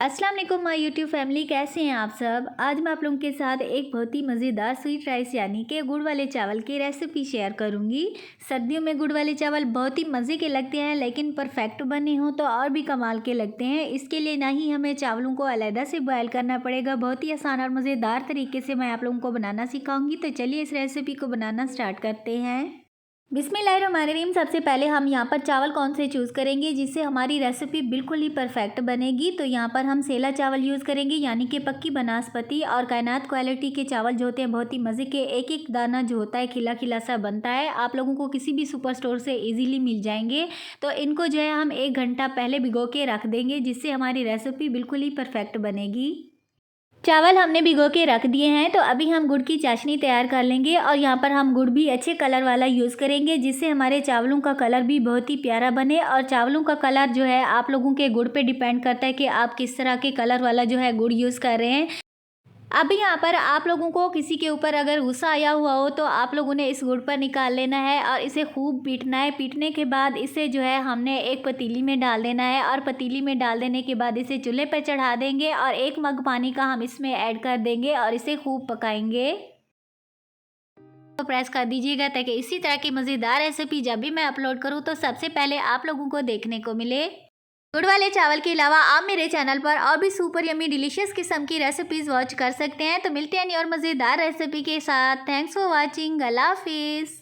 अस्सलाम वालेकुम my YouTube family, कैसे हैं आप सब। आज मैं आप लोगों के साथ एक बहुत ही मज़ेदार स्वीट राइस यानी कि गुड़ वाले चावल की रेसिपी शेयर करूंगी। सर्दियों में गुड़ वाले चावल बहुत ही मज़े के लगते हैं, लेकिन परफेक्ट बने हों तो और भी कमाल के लगते हैं। इसके लिए ना ही हमें चावलों को अलहदा से बॉयल करना पड़ेगा, बहुत ही आसान और मज़ेदार तरीके से मैं आप लोगों को बनाना सिखाऊंगी। तो चलिए इस रेसिपी को बनाना स्टार्ट करते हैं। बिस्मिल्लाहिर्रहमानिर्रहीम। सबसे पहले हम यहाँ पर चावल कौन से चूज़ करेंगे जिससे हमारी रेसिपी बिल्कुल ही परफेक्ट बनेगी। तो यहाँ पर हम सेला चावल यूज़ करेंगे, यानी कि पक्की बनास्पति और कायनात क्वालिटी के चावल जो होते हैं बहुत ही मज़े के। एक एक दाना जो होता है खिला खिला सा बनता है, आप लोगों को किसी भी सुपर स्टोर से इजीली मिल जाएंगे। तो इनको जो है हम 1 घंटा पहले भिगो के रख देंगे, जिससे हमारी रेसिपी बिल्कुल ही परफेक्ट बनेगी। चावल हमने भिगो के रख दिए हैं, तो अभी हम गुड़ की चाशनी तैयार कर लेंगे। और यहाँ पर हम गुड़ भी अच्छे कलर वाला यूज़ करेंगे, जिससे हमारे चावलों का कलर भी बहुत ही प्यारा बने। और चावलों का कलर जो है आप लोगों के गुड़ पे डिपेंड करता है कि आप किस तरह के कलर वाला जो है गुड़ यूज़ कर रहे हैं। अब यहाँ पर आप लोगों को किसी के ऊपर अगर गुस्सा आया हुआ हो तो आप लोगों ने इस गुड़ पर निकाल लेना है और इसे खूब पीटना है। पीटने के बाद इसे जो है हमने एक पतीली में डाल देना है, और पतीली में डाल देने के बाद इसे चूल्हे पर चढ़ा देंगे और 1 मग पानी का हम इसमें ऐड कर देंगे और इसे खूब पकाएंगे। तो प्रेस कर दीजिएगा ताकि इसी तरह की मज़ेदार रेसिपी जब भी मैं अपलोड करूँ तो सबसे पहले आप लोगों को देखने को मिले। गुड़ वाले चावल के अलावा आप मेरे चैनल पर और भी सुपर यम्मी डिलीशियस किस्म की रेसिपीज़ वॉच कर सकते हैं। तो मिलते हैं नई और मज़ेदार रेसिपी के साथ। Thanks for watching. अल्लाह हाफिज़।